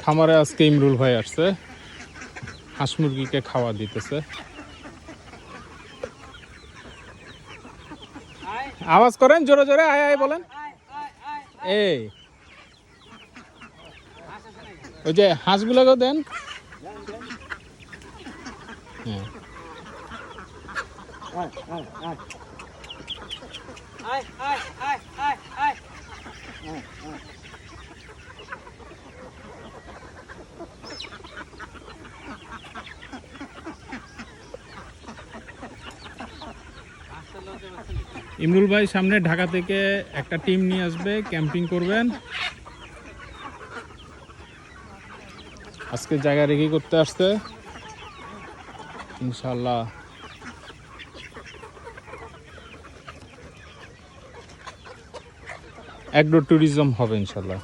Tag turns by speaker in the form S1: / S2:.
S1: খামারে আজকে ইমরুল ভাই আসছে, হাঁস মুরগিকে খাওয়া দিতেছে। আওয়াজ করেন জোরে জোরে, আয় আয় বলেন। এই ওই যে হাঁসগুলোকেও দেন। হ্যাঁ ইমরুল ভাই সামনে ঢাকা থেকে একটা টিম নিয়ে আসবে, ক্যাম্পিং করবেন। আজকে জায়গা রেডি করতে আসছে ইনশাআল্লাহ। অ্যাগ্রো ট্যুরিজম হবে ইনশাআল্লাহ।